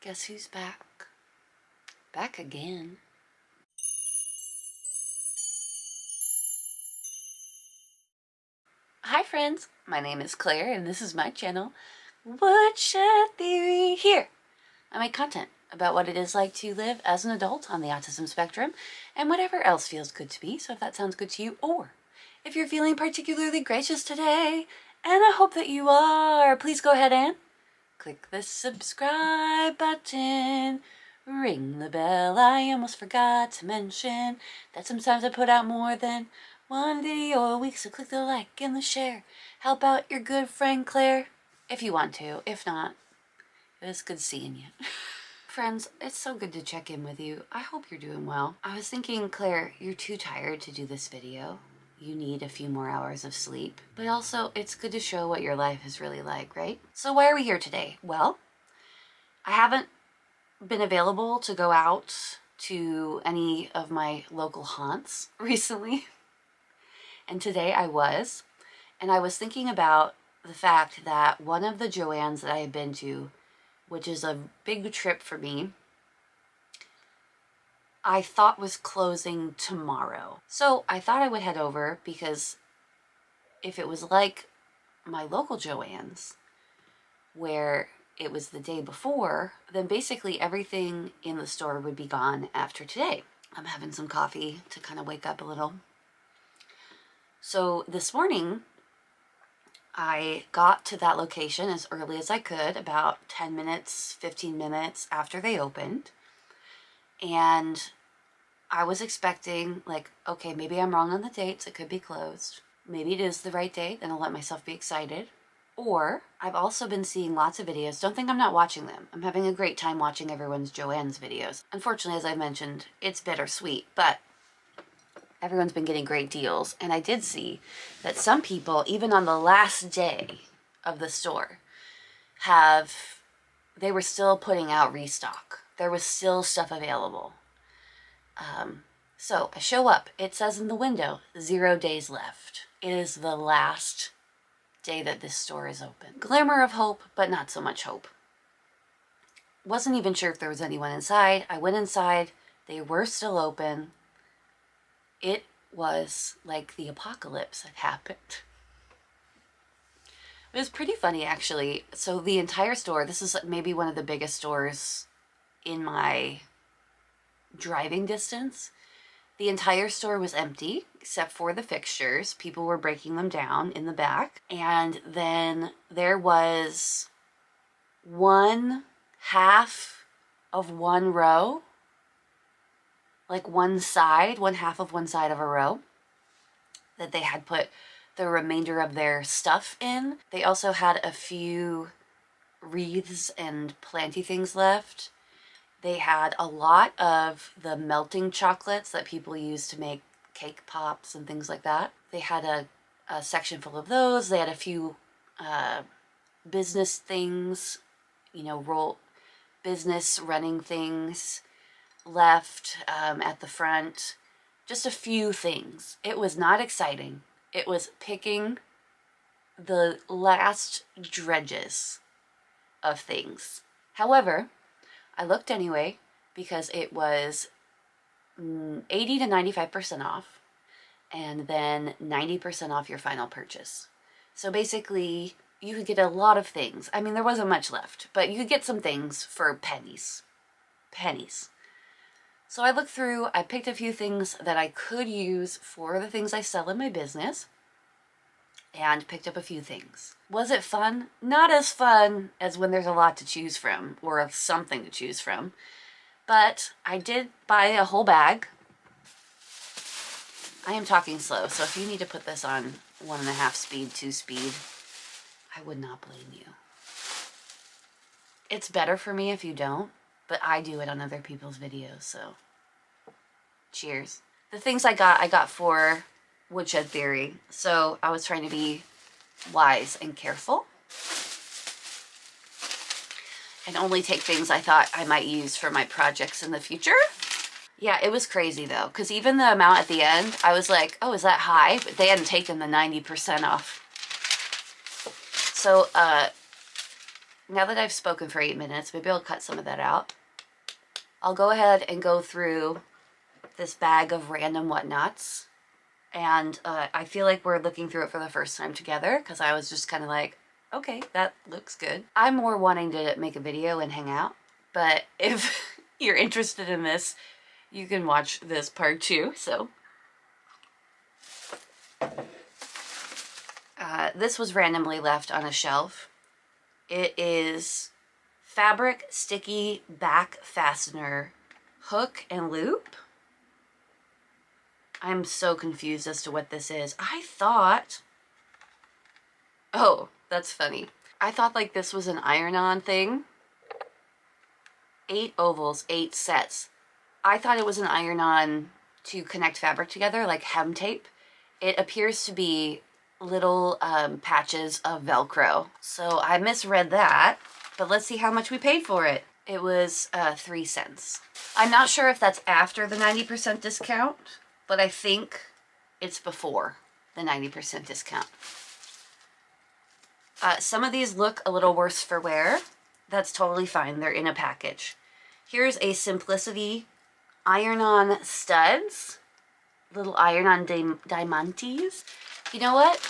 Guess who's back? Back again. Hi friends, my name is Claire and this is my channel, Woodshed Theory. Here, I make content about what it is like to live as an adult on the autism spectrum and whatever else feels good to me, so if that sounds good to you, or if you're feeling particularly gracious today, and I hope that you are, please go ahead and click the subscribe button, ring the bell. I almost forgot to mention that sometimes I put out more than one video a week, so click the like and the share. Help out your good friend Claire if you want to. If not, it was good seeing you. Friends, it's so good to check in with you. I hope you're doing well. I was thinking, Claire, you're too tired to do this video. You need a few more hours of sleep, but also it's good to show what your life is really like, right? So why are we here today? Well, I haven't been available to go out to any of my local haunts recently. And today I was, and I was thinking about the fact that one of the Joanns that I had been to, which is a big trip for me, I thought was closing tomorrow. So I thought I would head over because if it was like my local Joann's, where it was the day before, then basically everything in the store would be gone after today. I'm having some coffee to kind of wake up a little. So this morning, I got to that location as early as I could, about 10 minutes, 15 minutes after they opened. And I was expecting, like, okay, maybe I'm wrong on the dates. It could be closed. Maybe it is the right date and I'll let myself be excited. Or I've also been seeing lots of videos. Don't think I'm not watching them. I'm having a great time watching everyone's Joann's videos. Unfortunately, as I mentioned, it's bittersweet, but everyone's been getting great deals. And I did see that some people, even on the last day of the store, they were still putting out restock. There was still stuff available. So I show up. It says in the window, 0 days left. It is the last day that this store is open. Glimmer of hope, but not so much hope. Wasn't even sure if there was anyone inside. I went inside. They were still open. It was like the apocalypse had happened. It was pretty funny, actually. So the entire store, this is maybe one of the biggest stores in my driving distance. The entire store was empty except for the fixtures. People were breaking them down in the back. And then there was one half of one row, like one half of one side of a row that they had put the remainder of their stuff in. They also had a few wreaths and planty things left. They had a lot of the melting chocolates that people use to make cake pops and things like that. They had a section full of those. They had a few business things, business running things left at the front. Just a few things. It was not exciting. It was picking the last dredges of things. However, I looked anyway because it was 80 to 95% off and then 90% off your final purchase. So basically, you could get a lot of things. I mean, there wasn't much left, but you could get some things for pennies. Pennies. So I looked through, I picked a few things that I could use for the things I sell in my business, and picked up a few things. Was it fun? Not as fun as when there's a lot to choose from, or something to choose from, but I did buy a whole bag. I am talking slow, so if you need to put this on 1.5 speed, 2 speed, I would not blame you. It's better for me if you don't, but I do it on other people's videos, so cheers. The things I got for Woodshed Theory. So I was trying to be wise and careful and only take things I thought I might use for my projects in the future. Yeah, it was crazy though, because even the amount at the end, I was like, oh, is that high? But they hadn't taken the 90% off. So now that I've spoken for 8 minutes, maybe I'll cut some of that out. I'll go ahead and go through this bag of random whatnots. And I feel like we're looking through it for the first time together because I was just kind of like, okay, that looks good. I'm more wanting to make a video and hang out, but if you're interested in this, you can watch this part too. So this was randomly left on a shelf. It is fabric sticky back fastener hook and loop. I'm so confused as to what this is. I thought, oh, that's funny. I thought like this was an iron-on thing. 8 ovals, 8 sets. I thought it was an iron-on to connect fabric together, like hem tape. It appears to be little patches of Velcro. So I misread that, but let's see how much we paid for it. It was 3 cents. I'm not sure if that's after the 90% discount, but I think it's before the 90% discount. Some of these look a little worse for wear. That's totally fine. They're in a package. Here's a Simplicity iron-on studs. Little iron-on diamantes. You know what?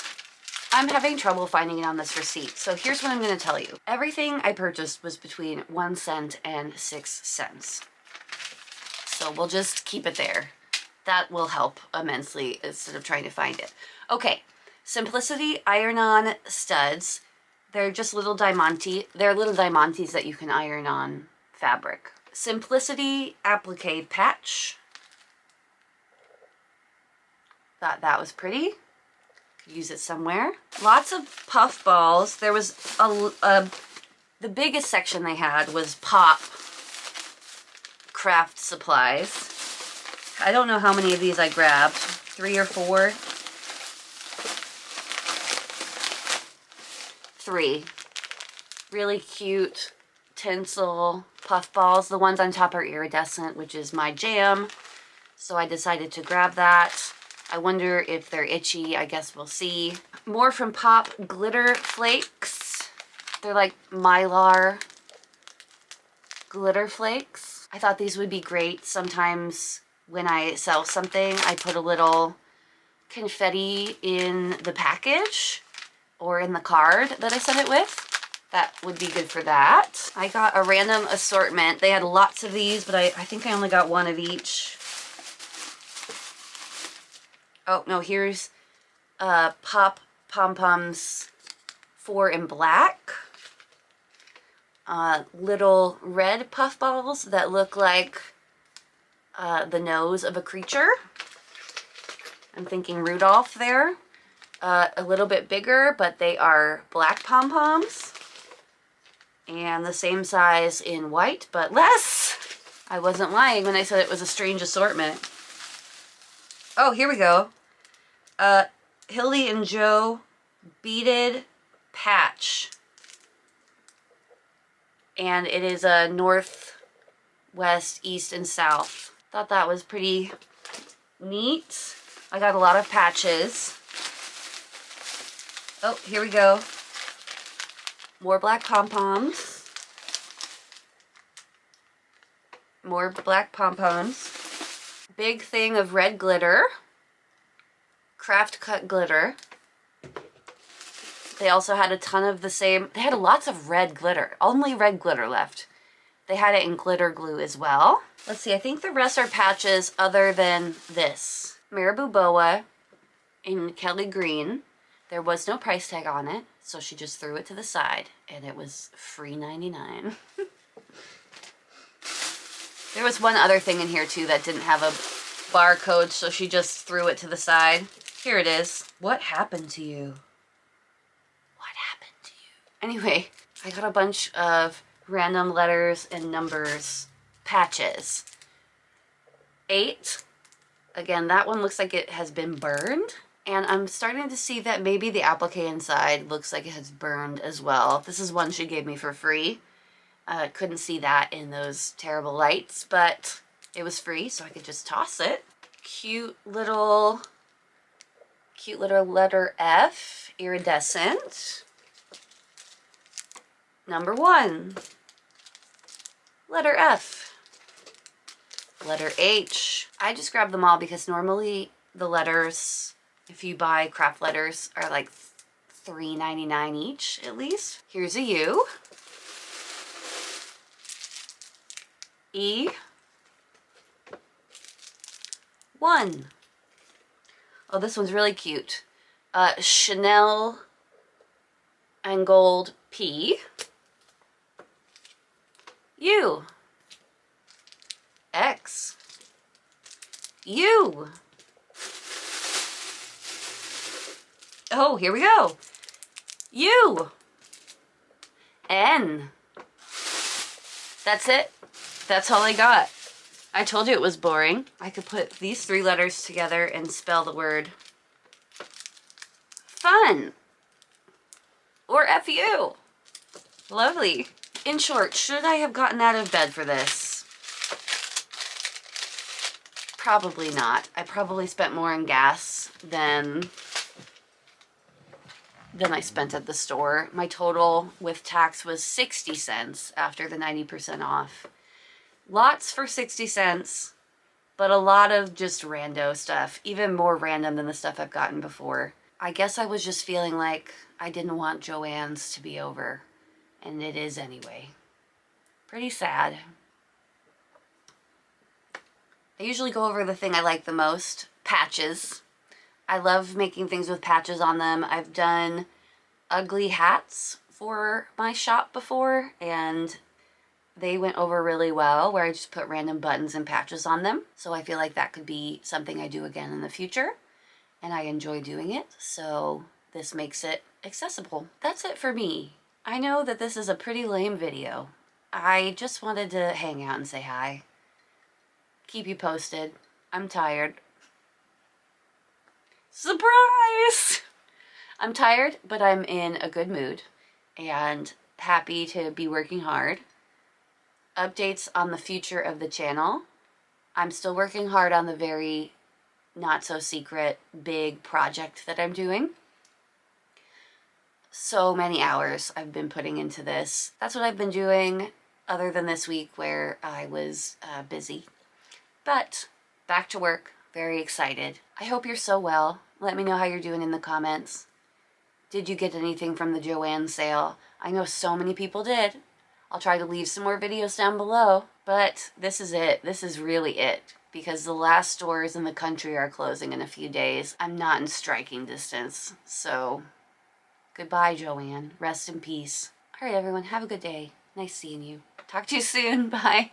I'm having trouble finding it on this receipt. So here's what I'm going to tell you. Everything I purchased was between 1 cent and 6 cents. So we'll just keep it there. That will help immensely instead of trying to find it. Okay, Simplicity iron-on studs. They're just little diamante. They're little diamantes that you can iron on fabric. Simplicity applique patch. Thought that was pretty. Could use it somewhere. Lots of puff balls. There was the biggest section they had was pop craft supplies. I don't know how many of these I grabbed. 3 or 4? 3. Really cute tinsel puff balls. The ones on top are iridescent, which is my jam. So I decided to grab that. I wonder if they're itchy. I guess we'll see. More from Pop glitter flakes. They're like Mylar glitter flakes. I thought these would be great. Sometimes when I sell something, I put a little confetti in the package or in the card that I sent it with. That would be good for that. I got a random assortment. They had lots of these, but I think I only got 1 of each. Oh, no, here's Pop pom-poms 4 in black. Little red puff balls that look like the nose of a creature. I'm thinking Rudolph there. A little bit bigger, but they are black pom-poms. And the same size in white, but less. I wasn't lying when I said it was a strange assortment. Oh, here we go. Hildy and Joe beaded patch. And it is a north, west, east, and south. Thought that was pretty neat. I got a lot of patches. Oh, here we go. More black pom-poms. More black pom-poms. Big thing of red glitter. Craft cut glitter. They also had a ton of the same, they had lots of red glitter. Only red glitter left. They had it in glitter glue as well. Let's see, I think the rest are patches other than this. Marabou Boa in Kelly Green. There was no price tag on it, so she just threw it to the side, and it was free 99. There was one other thing in here too that didn't have a barcode, so she just threw it to the side. Here it is. What happened to you? What happened to you? Anyway, I got a bunch of random letters and numbers patches. 8. Again, that one looks like it has been burned. And I'm starting to see that maybe the applique inside looks like it has burned as well. This is one she gave me for free. Couldn't see that in those terrible lights, but it was free, so I could just toss it. Cute little letter F, iridescent. Number 1. Letter F. Letter H. I just grabbed them all because normally the letters, if you buy craft letters, are like $3.99 each at least. Here's a U. E. 1. Oh, this one's really cute. Chanel and gold P. U. X. U. Oh, here we go. U. N. That's it. That's all I got. I told you it was boring. I could put these 3 letters together and spell the word fun. Or F-U. Lovely. In short, should I have gotten out of bed for this? Probably not. I probably spent more on gas than I spent at the store. My total with tax was 60 cents after the 90% off. Lots for 60 cents, but a lot of just rando stuff, even more random than the stuff I've gotten before. I guess I was just feeling like I didn't want Joann's to be over, and it is anyway. Pretty sad. I usually go over the thing I like the most, patches. I love making things with patches on them. I've done ugly hats for my shop before, and they went over really well, where I just put random buttons and patches on them. So I feel like that could be something I do again in the future, and I enjoy doing it, so this makes it accessible. That's it for me. I know that this is a pretty lame video. I just wanted to hang out and say hi. Keep you posted. I'm tired. Surprise! I'm tired, but I'm in a good mood and happy to be working hard. Updates on the future of the channel. I'm still working hard on the very not so secret big project that I'm doing. So many hours I've been putting into this. That's what I've been doing other than this week where I was busy. But back to work, very excited. I hope you're so well. Let me know how you're doing in the comments. Did you get anything from the Joann sale? I know so many people did. I'll try to leave some more videos down below, but this is it. This is really it, because the last stores in the country are closing in a few days. I'm not in striking distance, so goodbye, Joann. Rest in peace. All right, everyone, have a good day. Nice seeing you. Talk to you soon. Bye.